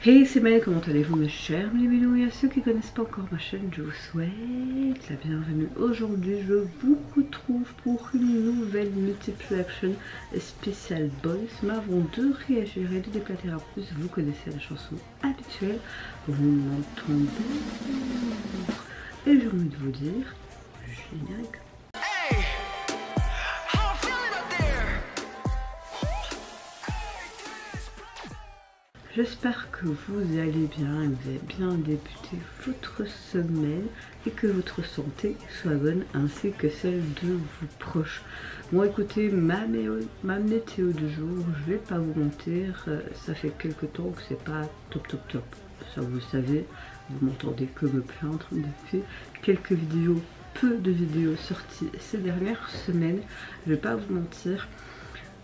Hey, c'est Maëlle, comment allez-vous mes chers mignons? Et à ceux qui ne connaissent pas encore ma chaîne, je vous souhaite la bienvenue. Aujourd'hui, je vous retrouve pour une nouvelle multiple action spéciale Boys. Mais avant de réagir et de déplater un plus, vous connaissez la chanson habituelle, vous m'entendez. Et j'ai envie de vous dire, générique. J'espère que vous allez bien et vous avez bien débuté votre semaine et que votre santé soit bonne ainsi que celle de vos proches. Bon écoutez, ma météo du jour, je vais pas vous mentir, ça fait quelques temps que c'est pas top. Ça vous le savez, vous m'entendez que me plaindre depuis quelques vidéos, peu de vidéos sorties ces dernières semaines, je vais pas vous mentir.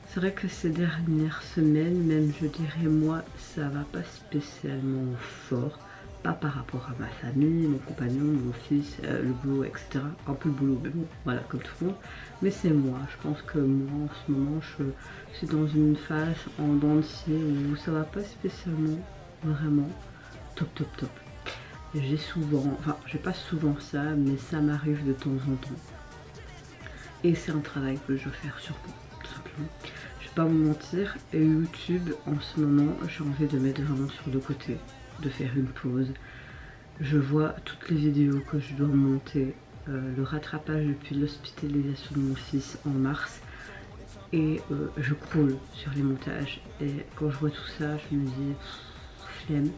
C'est vrai que ces dernières semaines, même je dirais moi, ça va pas spécialement fort. Pas par rapport à ma famille, mon compagnon, mon fils, le boulot, etc. Un peu le boulot, mais bon, voilà, comme tout le monde. Mais c'est moi, je pense que moi en ce moment, je suis dans une phase en dents de scie où ça va pas spécialement, vraiment, top. J'ai souvent, enfin j'ai pas souvent ça, mais ça m'arrive de temps en temps. Et c'est un travail que je veux faire sur moi, tout simplement. Je vais pas vous mentir, et YouTube en ce moment, j'ai envie de mettre vraiment sur le côté, de faire une pause. Je vois toutes les vidéos que je dois monter, le rattrapage depuis l'hospitalisation de mon fils en mars, et je croule sur les montages. Et quand je vois tout ça, je me dis, flemme.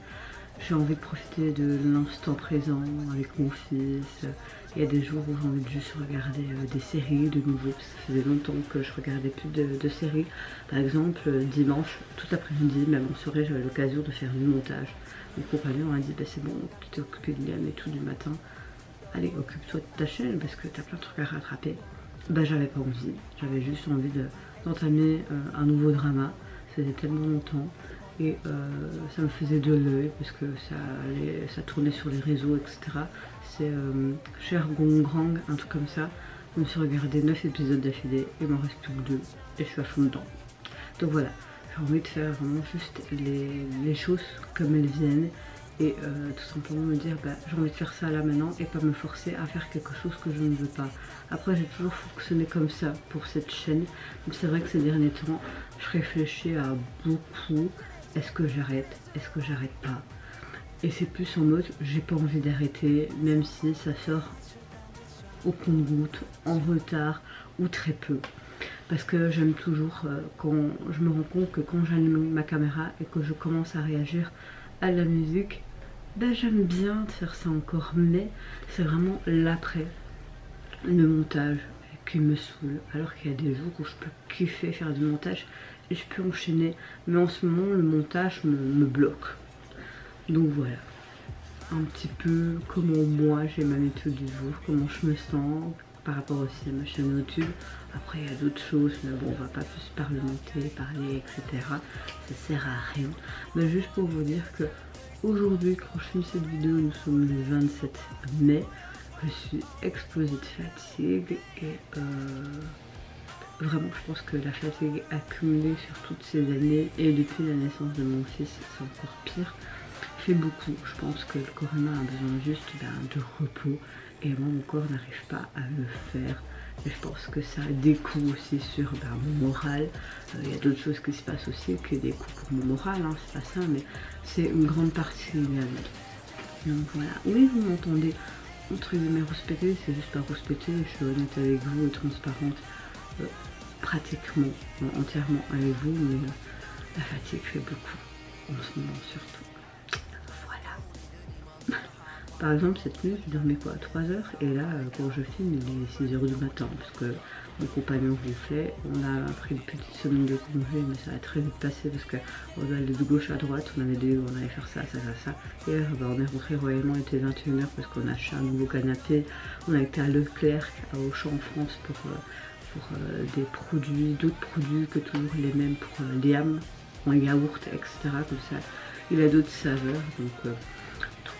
J'ai envie de profiter de l'instant présent avec mon fils. Il y a des jours où j'ai envie de juste regarder des séries de nouveau, parce que ça faisait longtemps que je regardais plus de séries. Par exemple, dimanche, tout après-midi, même en soirée, j'avais l'occasion de faire du montage. Mon compagnon m'a dit, bah, c'est bon, tu t'es occupé de Liam et tout du matin. Allez, occupe-toi de ta chaîne parce que t'as plein de trucs à rattraper. Bah, j'avais pas envie, j'avais juste envie d'entamer un nouveau drama. Ça faisait tellement longtemps. Et ça me faisait de l'œil parce que ça tournait sur les réseaux, etc. C'est Cher Gongrang, un truc comme ça. Je me suis regardé 9 épisodes d'affilée, il m'en reste plus que 2 et je suis à fond dedans. Donc voilà, j'ai envie de faire vraiment juste les choses comme elles viennent et tout simplement me dire bah, j'ai envie de faire ça là maintenant et pas me forcer à faire quelque chose que je ne veux pas. Après j'ai toujours fonctionné comme ça pour cette chaîne, mais c'est vrai que ces derniers temps je réfléchis à beaucoup. Est-ce que j'arrête? Est-ce que j'arrête pas? Et c'est plus en mode j'ai pas envie d'arrêter, même si ça sort au compte-gouttes, en retard ou très peu. Parce que j'aime toujours quand je me rends compte que quand j'allume ma caméra et que je commence à réagir à la musique, ben j'aime bien de faire ça encore, mais c'est vraiment l'après, le montage qui me saoule. Alors qu'il y a des jours où je peux kiffer faire du montage et je peux enchaîner, mais en ce moment le montage me bloque. Donc voilà, un petit peu comment moi j'ai ma méthode du jour, comment je me sens par rapport aussi à ma chaîne YouTube. Après il y a d'autres choses, mais bon on va pas plus parler, etc. Ça sert à rien, mais juste pour vous dire que aujourd'hui quand je filme cette vidéo, nous sommes le 27 mai, je suis explosée de fatigue et vraiment je pense que la fatigue accumulée sur toutes ces années et depuis la naissance de mon fils c'est encore pire, fait beaucoup. Je pense que le corps humain a besoin juste de repos et moi mon corps n'arrive pas à le faire. Et je pense que ça a des coups aussi sur mon moral. Il y a d'autres choses qui se passent aussi que des coups pour mon moral, hein, c'est pas ça, mais c'est une grande partie également. Donc voilà, oui vous m'entendez entre guillemets rouspéter, c'est juste pas rouspéter, je suis honnête avec vous et transparente pratiquement entièrement avec vous, mais la fatigue fait beaucoup en ce moment surtout. Par exemple cette nuit je dormais quoi 3 heures et là quand je filme il est 6 h du matin parce que mon compagnon ronflait. On a pris une petite semaine de congé mais ça a très vite passé parce qu'on allait de gauche à droite, on avait dit on allait faire ça. Hier on est rentré royalement, il était 21 h parce qu'on a acheté un nouveau canapé. On a été à Leclerc, à Auchan en France pour des produits, d'autres produits que toujours les mêmes pour Liam, en yaourt etc. Comme ça il a d'autres saveurs donc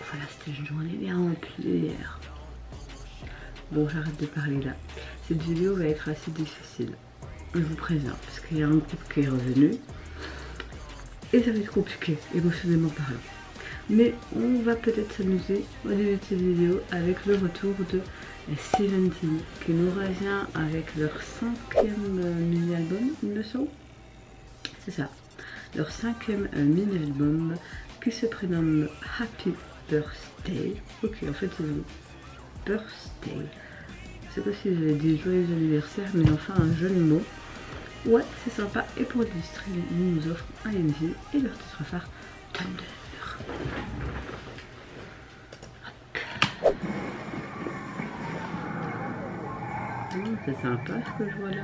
voilà, c'était une journée bien remplie hier. Bon, j'arrête de parler là. Cette vidéo va être assez difficile. Je vous préviens, parce qu'il y a un groupe qui est revenu. et ça va être compliqué, émotionnellement parlant. Mais on va peut-être s'amuser au début de cette vidéo avec le retour de Seventeen qui nous revient avec leur 5e mini-album, il me semble. C'est ça, leur 5e mini-album qui se prénomme Happy Birthday. Ok, en fait ils ont Birthday. Je sais pas si j'avais dit joyeux anniversaire, mais enfin un joli mot. Ouais, c'est sympa. Et pour l'illustrer, ils nous offrent un MV et leur titre phare Thunder. C'est sympa ce que je vois là.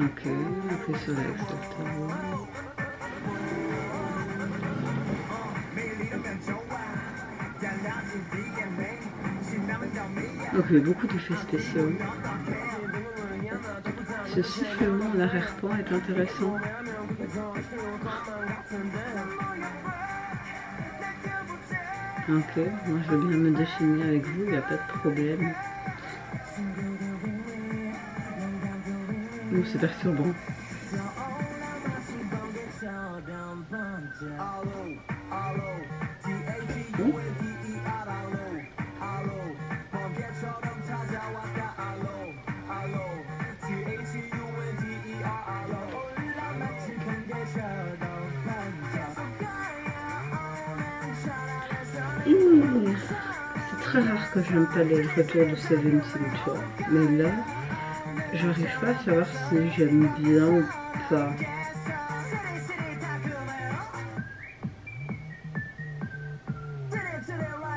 Ok, on fait sur la ok, beaucoup d'effets spéciaux. Ce sifflement en arrière-plan est intéressant. Ok, moi je veux bien me définir avec vous, il n'y a pas de problème. C'est perturbant. Oh. C'est très rare que j'aime pas les retours de Seventeen, tu vois. Mais là, j'arrive pas à savoir si j'aime bien ou pas.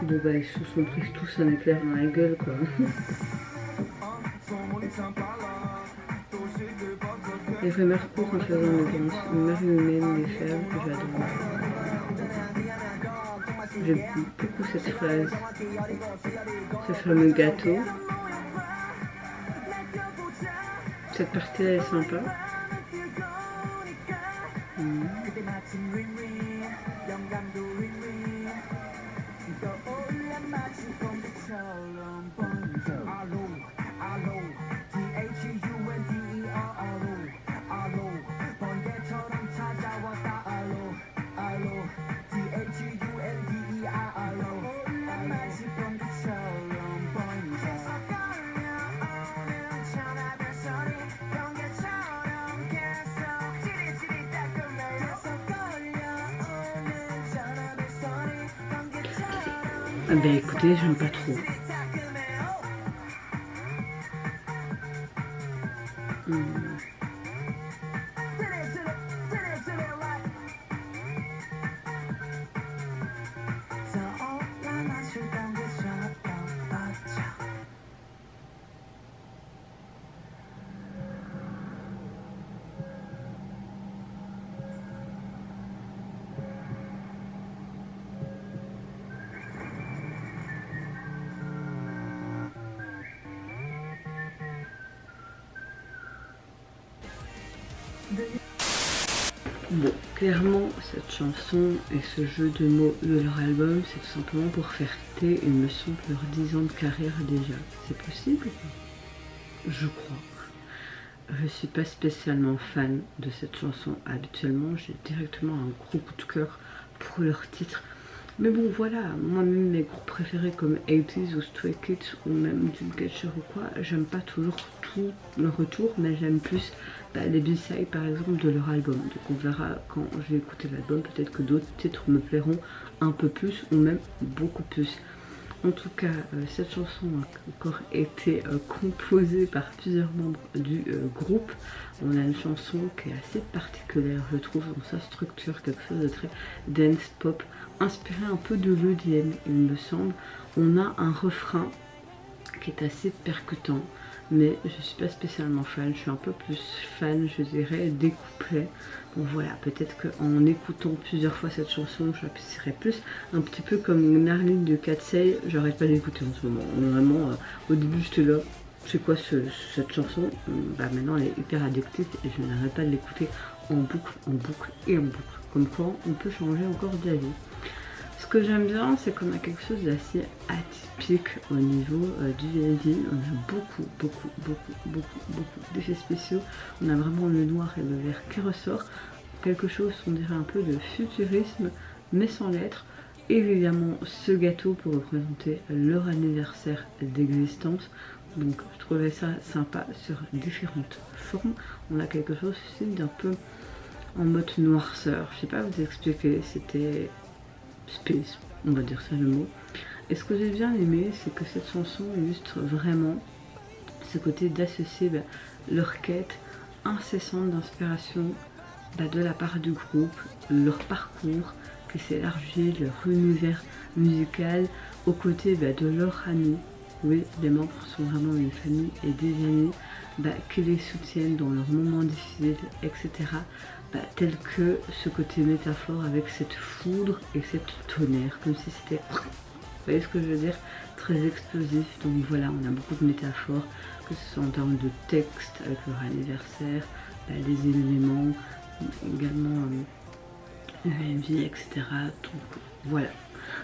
Bon bah ils se sont pris tous un éclair dans la gueule quoi. Les rumeurs courent en faisant une marie humaine des fèves que j'adore. J'aime beaucoup cette phrase. Ce fameux gâteau. Cette partie-là est sympa. Ah ben écoutez, j'aime pas trop. Bon, clairement, cette chanson et ce jeu de mots de leur album, c'est tout simplement pour faire fêter, il me semble, leurs 10 ans de carrière déjà. C'est possible? Je crois. Je suis pas spécialement fan de cette chanson. Habituellement, j'ai directement un gros coup de cœur pour leur titre. Mais bon, voilà, moi-même, mes groupes préférés comme 80s ou Stray Kids ou même Dreamcatcher ou quoi, j'aime pas toujours tout le retour, mais j'aime plus les B-sides par exemple de leur album. Donc on verra quand je vais écouter l'album, peut-être que d'autres titres me plairont un peu plus ou même beaucoup plus. En tout cas, cette chanson a encore été composée par plusieurs membres du groupe. On a une chanson qui est assez particulière, je trouve, dans sa structure, quelque chose de très dance pop, inspiré un peu de l'EDM, il me semble. On a un refrain qui est assez percutant, mais je suis pas spécialement fan. Je suis un peu plus fan, je dirais, des couplets. Bon voilà, peut-être qu'en écoutant plusieurs fois cette chanson, j'apprécierais plus. Un petit peu comme Narline de Katsei, j'arrête pas d'écouter en ce moment. Vraiment, au début j'étais là, c'est quoi cette chanson? Bah maintenant elle est hyper addictive et je n'arrête pas de l'écouter en boucle et en boucle. Comme quoi, on peut changer encore d'avis. Ce que j'aime bien, c'est qu'on a quelque chose d'assez atypique au niveau du D&D. On a beaucoup d'effets spéciaux. On a vraiment le noir et le vert qui ressort. Quelque chose, on dirait un peu de futurisme, mais sans l'être. Évidemment, ce gâteau pour représenter leur anniversaire d'existence. Donc, je trouvais ça sympa sur différentes formes. On a quelque chose aussi d'un peu en mode noirceur. Je sais pas vous expliquer, c'était space, on va dire ça le mot. Et ce que j'ai bien aimé, c'est que cette chanson illustre vraiment ce côté d'associer leur quête incessante d'inspiration de la part du groupe, leur parcours, qui s'élargit, leur univers musical, aux côtés de leurs amis. Oui, les membres sont vraiment une famille et des amis qui les soutiennent dans leurs moments difficiles, etc. Tel que ce côté métaphore avec cette foudre et cette tonnerre, comme si c'était, vous voyez ce que je veux dire, très explosif. Donc voilà, on a beaucoup de métaphores, que ce soit en termes de texte avec leur anniversaire, les éléments, également la vie, etc. Donc voilà.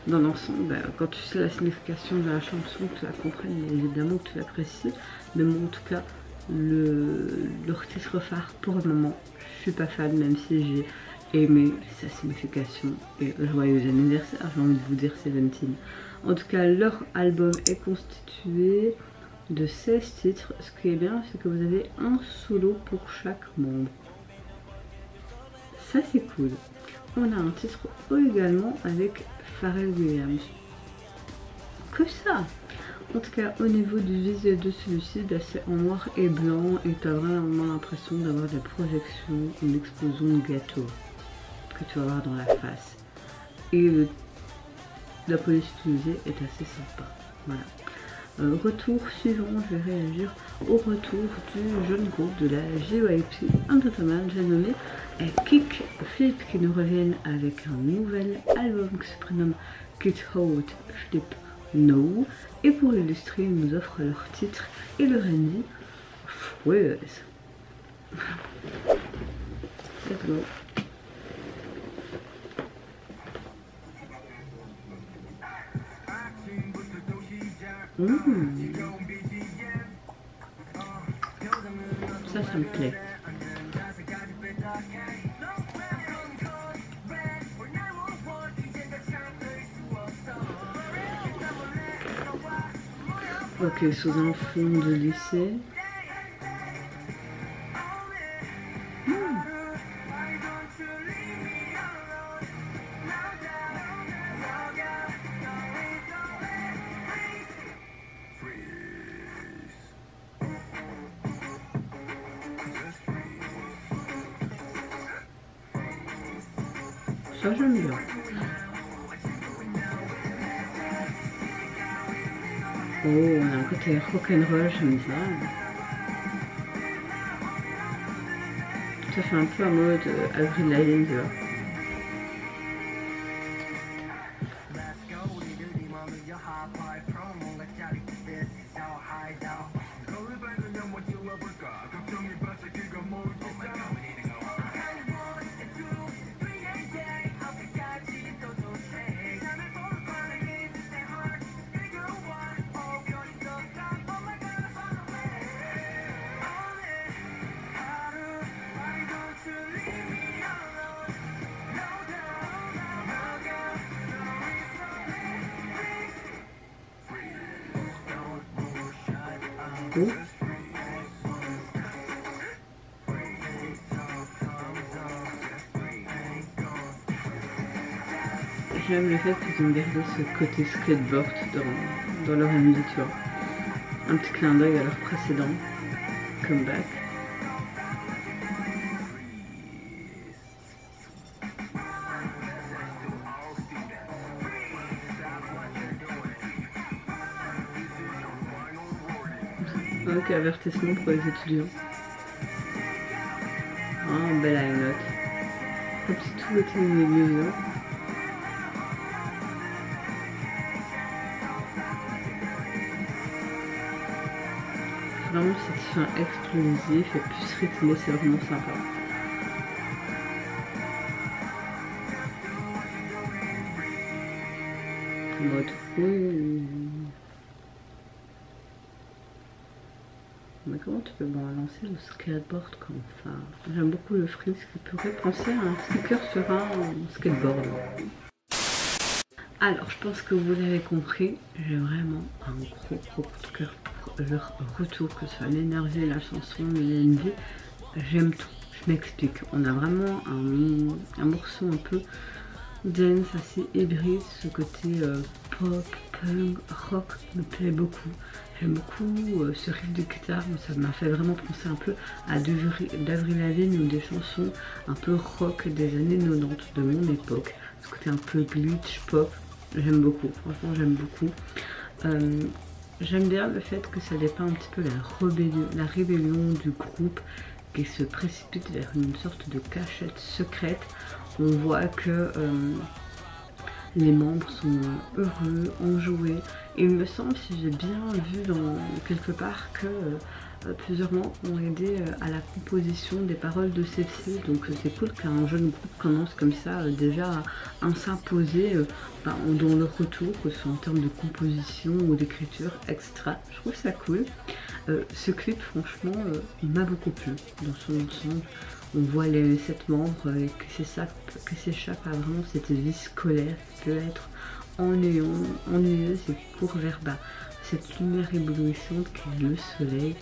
Dans l'ensemble, quand tu sais la signification de la chanson, que tu la comprennes, évidemment que tu l'apprécies. Mais moi, en tout cas, leur titre phare, pour le moment, je suis pas fan, même si j'ai aimé sa signification. Et joyeux anniversaire, j'ai envie de vous dire 17. En tout cas, leur album est constitué de 16 titres. Ce qui est bien, c'est que vous avez un solo pour chaque membre. Ça, c'est cool. On a un titre également avec Pharrell Williams. Que ça! En tout cas, au niveau du visuel de celui-ci, c'est en noir et blanc et tu as vraiment l'impression d'avoir des projections, une explosion de gâteau que tu vas avoir dans la face. Et la police utilisée est assez sympa. Voilà. Retour suivant, je vais réagir au retour du jeune groupe de la JYP Entertainment, j'ai nommé Kick Flip, qui nous reviennent avec un nouvel album qui se prénomme Kick Out Flip No. Et pour l'illustrer, ils nous offrent leur titre et leur indie Freeze. Let's go. Ça me plaît. Ok, sous un fond de lycée. Ça j'aime bien. Oh, on a un côté rock'n'roll, j'aime bien. Ça fait un peu en mode Avril Lavigne, tu vois. Oh. J'aime le fait qu'ils ont gardé ce côté skateboard dans leur musique, tu vois. Un petit clin d'œil à leur précédent comeback. Donc avertissement pour les étudiants. Oh, belle high note. Comme si tout était une illusion. Vraiment cette fin explosive et plus rythmée, c'est vraiment sympa. en mode oui. Mais comment tu peux balancer le skateboard comme ça? J'aime beaucoup le frisque qui pourrait penser à un sticker sur un skateboard. Alors je pense que vous l'avez compris, j'ai vraiment un gros coup de cœur pour leur retour, que ce soit l'énergie, la chanson, l'NV. J'aime tout, je m'explique. On a vraiment un morceau un peu dance, assez hybride, ce côté pop, punk, rock me plaît beaucoup. J'aime beaucoup ce riff de guitare, ça m'a fait vraiment penser un peu à d'Avril Lavigne ou des chansons un peu rock des années 90 de mon époque. Ce côté un peu glitch, pop, j'aime beaucoup, franchement j'aime beaucoup. J'aime bien le fait que ça dépeint un petit peu la rébellion du groupe qui se précipite vers une sorte de cachette secrète. On voit que les membres sont heureux, enjoués. Et il me semble, si j'ai bien vu dans quelque part, que plusieurs membres ont aidé à la composition des paroles de celle-ci. Donc c'est cool qu'un jeune groupe commence comme ça déjà à s'imposer dans leur retour, que ce soit en termes de composition ou d'écriture extra. Je trouve ça cool. Ce clip, franchement, il m'a beaucoup plu dans son ensemble. On voit les 7 membres qui s'échappent à vraiment cette vie scolaire qui peut être ennuyeuse et qui court vers cette lumière éblouissante qui est le soleil.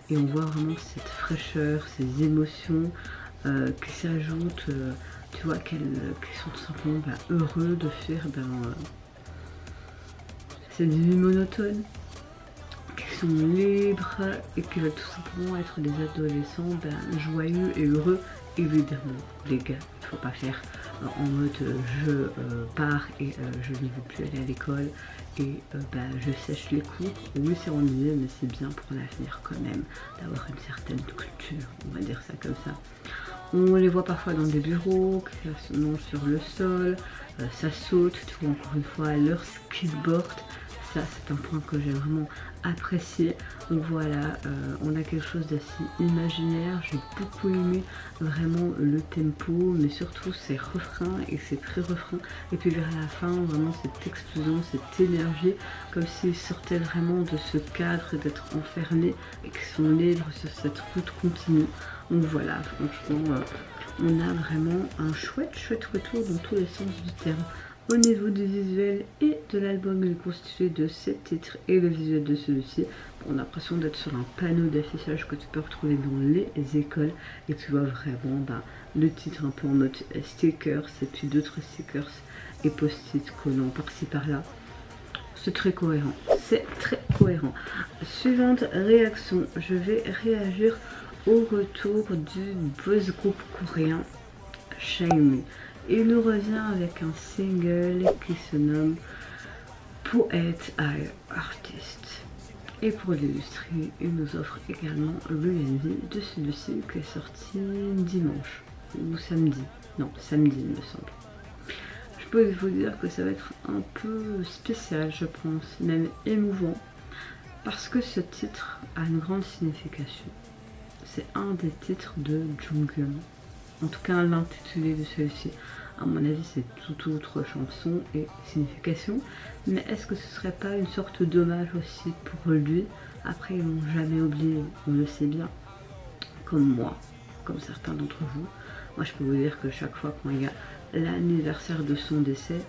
Et on voit vraiment cette fraîcheur, ces émotions qui s'ajoutent, tu vois, qui sont tout simplement heureux de faire cette vie monotone, qui sont libres et qui veulent tout simplement être des adolescents joyeux et heureux. Évidemment les gars, il ne faut pas faire en mode je pars et je ne veux plus aller à l'école et je sèche les cours. Oui, c'est ennuyeux, mais c'est bien pour l'avenir quand même d'avoir une certaine culture, on va dire ça comme ça. On les voit parfois dans des bureaux, sinon sur le sol, ça saute, tu vois, encore une fois leur skateboard. Ça, c'est un point que j'ai vraiment apprécié. Donc voilà, on a quelque chose d'assez imaginaire. J'ai beaucoup aimé vraiment le tempo, mais surtout ses refrains et ses pré-refrains. Et puis vers la fin, vraiment cette explosion, cette énergie, comme s'ils sortaient vraiment de ce cadre d'être enfermés et qu'ils sont libres sur cette route continue. Donc voilà, franchement, on a vraiment un chouette retour dans tous les sens du terme. Au niveau du visuel et de l'album, il est constitué de 7 titres et le visuel de celui-ci. On a l'impression d'être sur un panneau d'affichage que tu peux retrouver dans les écoles et tu vois vraiment le titre un peu en mode stickers et puis d'autres stickers et post-it collants par-ci par-là. C'est très cohérent, c'est très cohérent. Suivante réaction, je vais réagir au retour du boys group coréen SHINee. Il nous revient avec un single qui se nomme Poet Eye Artist. Et pour l'illustrer, il nous offre également le MV de celui-ci qui est sorti dimanche ou samedi. Non, samedi il me semble. Je peux vous dire que ça va être un peu spécial, je pense, même émouvant, parce que ce titre a une grande signification. C'est un des titres de Jungkook. En tout cas, l'intitulé de celui-ci. À mon avis, c'est toute autre chanson et signification. Mais est-ce que ce serait pas une sorte d'hommage aussi pour lui? Après, ils l'ont jamais oublié, on le sait bien. Comme moi, comme certains d'entre vous. Moi, je peux vous dire que chaque fois qu'il y a l'anniversaire de son décès,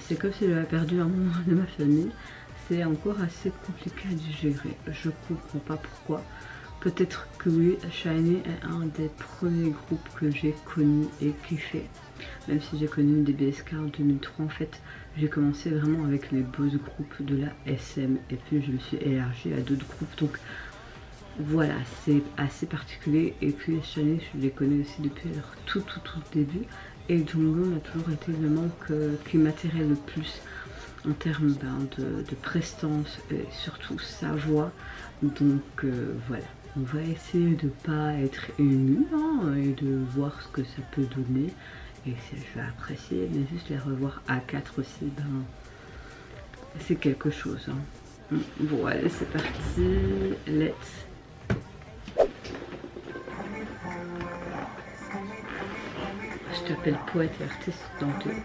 c'est comme si j'avais perdu un membre de ma famille. C'est encore assez compliqué à digérer. Je comprends pas pourquoi. Peut-être que oui, SHINee est un des premiers groupes que j'ai connu et kiffé. Même si j'ai connu des BSK en 2003, en fait, j'ai commencé vraiment avec les beaux groupes de la SM. Et puis je me suis élargie à d'autres groupes. Donc voilà, c'est assez particulier. Et puis SHINee, je les connais aussi depuis leur tout début. Et Jungkook a toujours été le membre qui m'attirait le plus en termes de prestance et surtout sa voix. Donc voilà. On va essayer de pas être ému et de voir ce que ça peut donner. Et si je vais apprécier, mais juste les revoir à 4 aussi, c'est quelque chose. Bon, allez, c'est parti. Let's. Je t'appelle poète et artiste dans deux.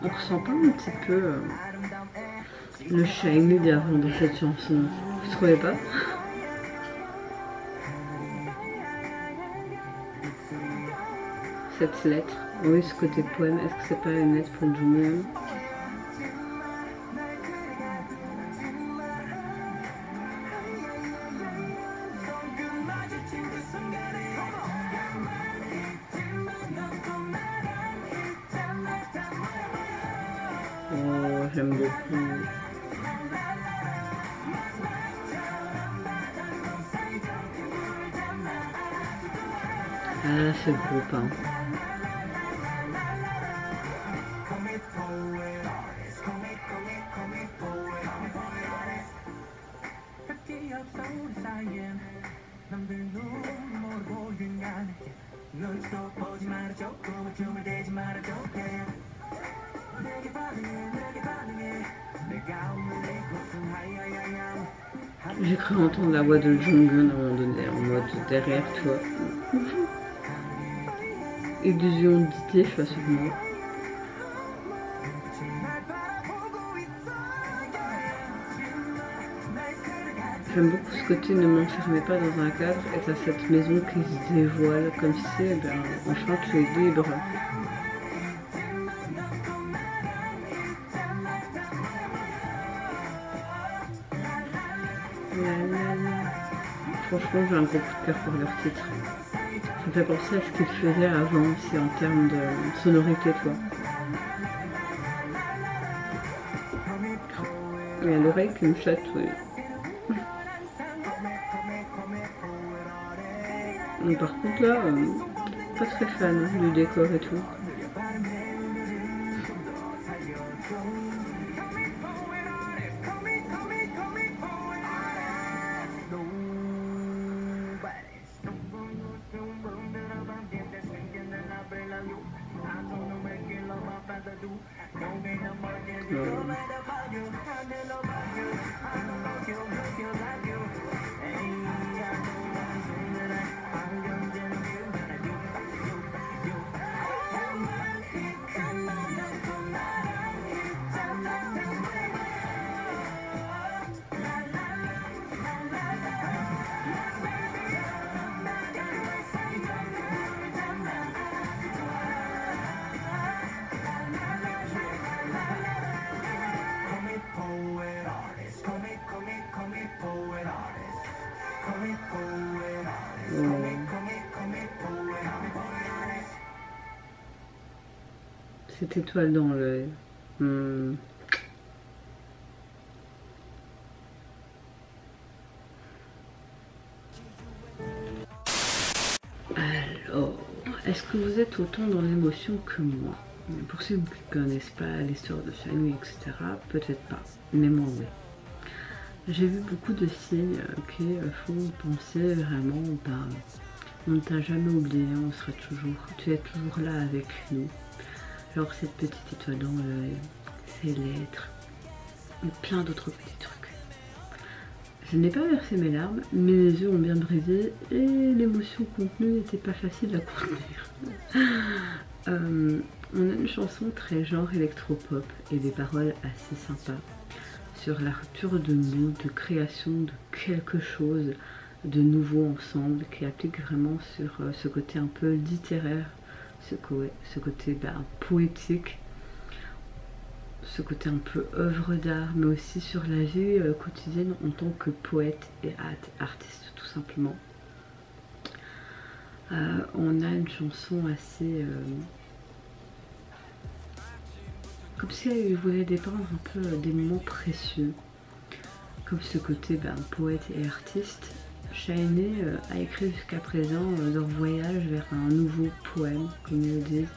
On ressent pas un petit peu le shiny d'avant dans cette chanson, vous trouvez pas? Cette lettre, oui, ce côté poème, est-ce que c'est pas une lettre pour Jungkook? Oh, j'aime beaucoup. Ah, ce groupe, hein. J'ai cru entendre la voix de Jungkook à un moment donné, en mode derrière toi. Illusion d'idée face à moi. J'aime beaucoup ce côté ne m'enfermez pas dans un cadre et t'as cette maison qui se dévoile comme si, eh bien, enfin tu es libre. Franchement, j'ai un gros coup de cœur pour leur titre. Ça me fait penser à ce qu'ils faisaient avant aussi en termes de sonorité, toi. Il y a l'oreille qui me chatouille. Mais par contre là, pas très fan du décor et tout. Cette étoile dans l'œil. Alors, est-ce que vous êtes autant dans l'émotion que moi? Pour ceux qui ne connaissent pas l'histoire de SHINee, etc., peut-être pas, mais moi oui. J'ai vu beaucoup de signes qui font penser vraiment, on ne t'a jamais oublié, on sera toujours, tu es toujours là avec nous. Genre cette petite étoile dans l'œil, ces lettres, et plein d'autres petits trucs. Je n'ai pas versé mes larmes, mais mes yeux ont bien brisé et l'émotion contenue n'était pas facile à contenir. On a une chanson très genre électropop et des paroles assez sympas sur la rupture de mood, de création de quelque chose de nouveau ensemble qui applique vraiment sur ce côté un peu littéraire, ce côté poétique, ce côté un peu œuvre d'art, mais aussi sur la vie quotidienne en tant que poète et artiste tout simplement. On a une chanson assez... comme si elle voulait dépeindre un peu des moments précieux, comme ce côté poète et artiste. SHINee a écrit jusqu'à présent leur voyage vers un nouveau poème, comme ils le disent,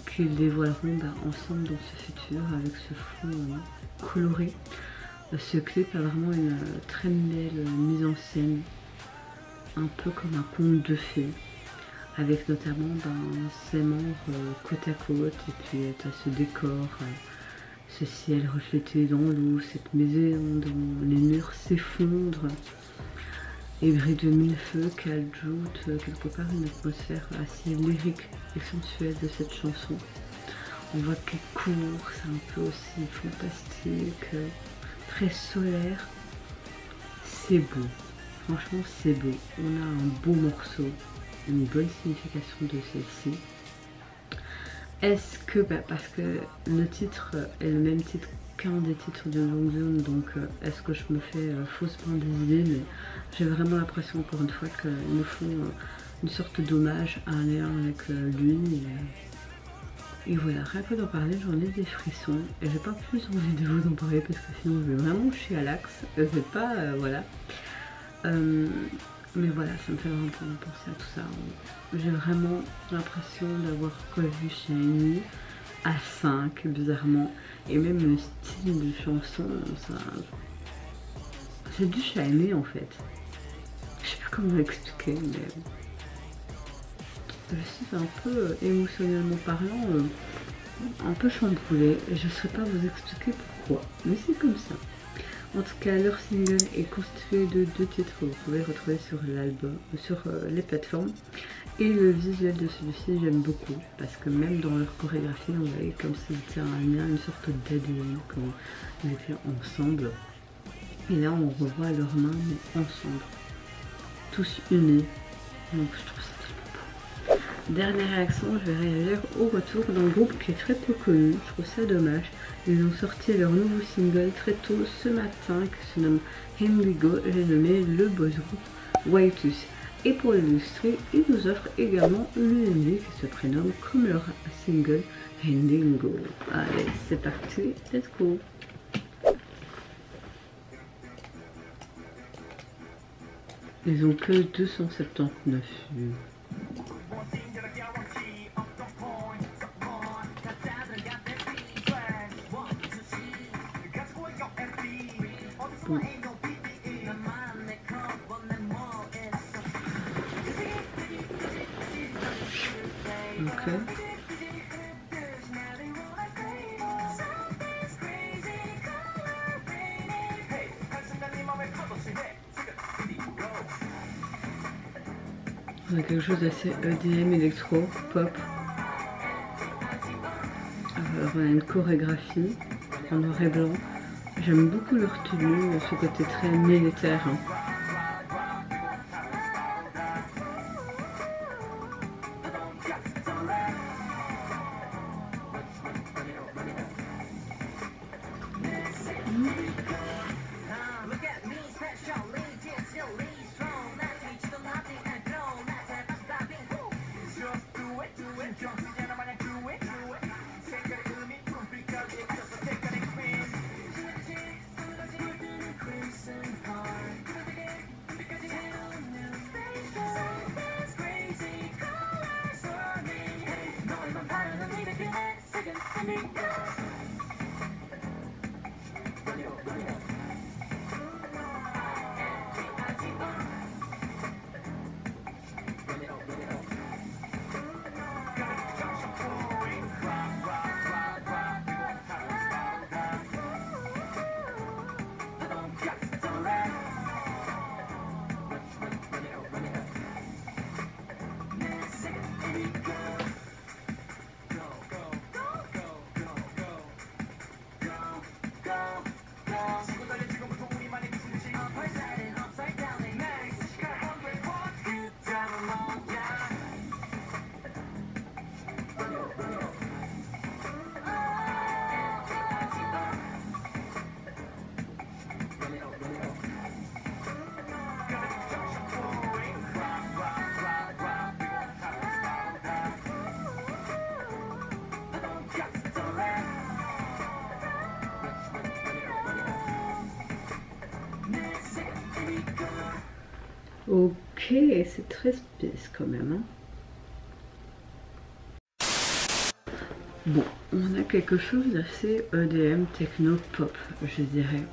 qu'ils dévoileront ensemble dans ce futur avec ce fond coloré. Ce clip a vraiment une très belle mise en scène, un peu comme un conte de fées, avec notamment ces membres côte à côte, et puis tu as ce décor, ce ciel reflété dans l'eau, cette maison dont les murs s'effondrent. et Bris de mille feux qui ajoute quelque part une atmosphère assez lyrique et sensuelle de cette chanson. On voit qu'elle court, c'est un peu aussi fantastique, très solaire. C'est beau, franchement c'est beau. On a un beau morceau, une bonne signification de celle-ci. Est-ce que, parce que le titre est le même titre qu'un des titres de Long Zone, donc est-ce que je me fais faussement des idées, mais j'ai vraiment l'impression encore une fois qu'ils me font une sorte d'hommage à un lien avec lui. Et voilà, rien que d'en parler, j'en ai des frissons. Et j'ai pas plus envie de vous en parler parce que sinon je vais vraiment chier à l'axe. C'est pas, voilà. Mais voilà, ça me fait vraiment penser à tout ça. J'ai vraiment l'impression d'avoir revu Shiny à 5, bizarrement. Et même le style de chanson, c'est du Shiny en fait. Je sais pas comment l'expliquer, mais je suis un peu émotionnellement parlant, un peu chamboulée. Je ne saurais pas vous expliquer pourquoi, mais c'est comme ça. En tout cas, leur single est constitué de 2 titres que vous pouvez retrouver sur l'album, sur les plateformes. Et le visuel de celui-ci, j'aime beaucoup, parce que même dans leur chorégraphie, on voyait comme si c'était un lien, une sorte d'ADN quand ils étaient ensemble. Et là, on revoit leurs mains, mais ensemble, tous unis. Donc, je trouve ça tellement beau. Dernière réaction, je vais réagir au retour d'un groupe qui est très peu connu. Je trouve ça dommage. Ils ont sorti leur nouveau single très tôt ce matin qui se nomme Here We Go. J'ai nommé le boys group Whitus. Et pour l'illustrer, ils nous offrent également une musique qui se prénomme comme leur single Ending Go. Allez, c'est parti, let's go. Ils ont que 279 vues. Bon. Ok. On a quelque chose d'assez EDM, électro, pop. Alors on a une chorégraphie en noir et blanc. J'aime beaucoup leur tenue, ce côté très militaire. Hein. Ok, c'est très space quand même. Hein. Bon, on a quelque chose d'assez EDM, techno, pop, je dirais.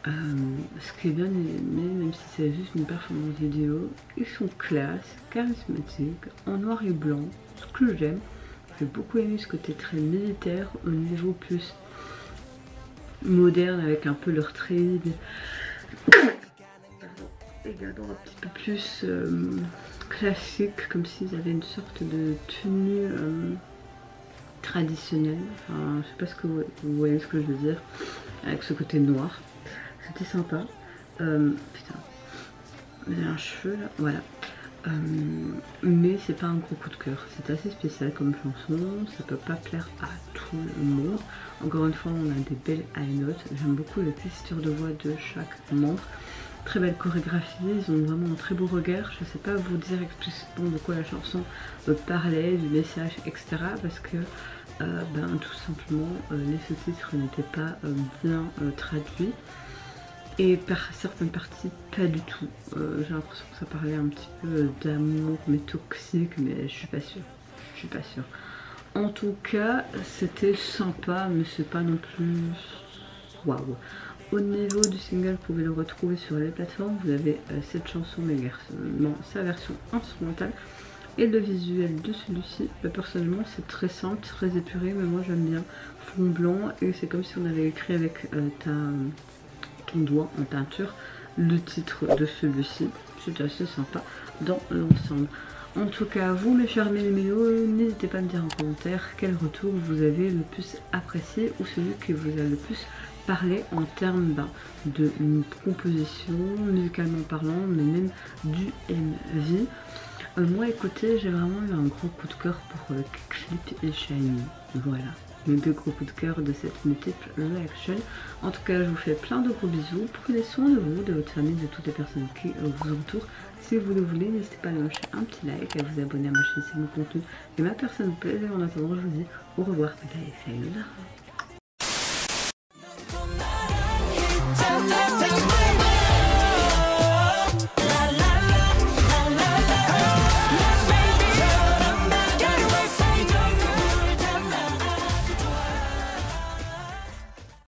Ce qui est bien aimé, même si c'est juste une performance vidéo, ils sont classe, charismatiques, en noir et blanc, ce que j'aime. J'ai beaucoup aimé ce côté très militaire, au niveau plus moderne avec un peu leur traits également un petit peu plus classique, comme s'ils avaient une sorte de tenue traditionnelle. Enfin, je sais pas ce que vous voyez ce que je veux dire, avec ce côté noir. C'était sympa. Putain, j'ai un cheveu là, voilà. Mais c'est pas un gros coup de cœur, c'est assez spécial comme chanson, ça peut pas plaire à tout le monde. Encore une fois, on a des belles high notes, j'aime beaucoup la texture de voix de chaque membre. Très belle chorégraphie, ils ont vraiment un très beau regard. Je sais pas vous dire explicitement de quoi la chanson parlait, du message, etc. Parce que tout simplement les sous-titres n'étaient pas bien traduits. Et par certaines parties, pas du tout. J'ai l'impression que ça parlait un petit peu d'amour, mais toxique, mais je suis pas sûre. Je suis pas sûre. En tout cas, c'était sympa, mais c'est pas non plus waouh. Au niveau du single, vous pouvez le retrouver sur les plateformes. Vous avez cette chanson, mais également sa version instrumentale. Et le visuel de celui-ci, personnellement, c'est très simple, très épuré, mais moi j'aime bien. Fond blanc, et c'est comme si on avait écrit avec ton doigt en peinture le titre de celui-ci. C'est assez sympa dans l'ensemble. En tout cas, vous mes chers mélos, n'hésitez pas à me dire en commentaire quel retour vous avez le plus apprécié ou celui que vous avez le plus parlé en termes de composition, musicalement parlant, mais même du MV. Moi écoutez, j'ai vraiment eu un gros coup de cœur pour Clip et Shiny. Voilà, mes deux gros coups de cœur de cette multiple reaction. En tout cas, je vous fais plein de gros bisous. Prenez soin de vous, de votre famille, de toutes les personnes qui vous entourent. Si vous le voulez, n'hésitez pas à lâcher un petit like, à vous abonner à ma chaîne si mon contenu et ma personne vous plaît. En attendant, je vous dis au revoir, bye, salut.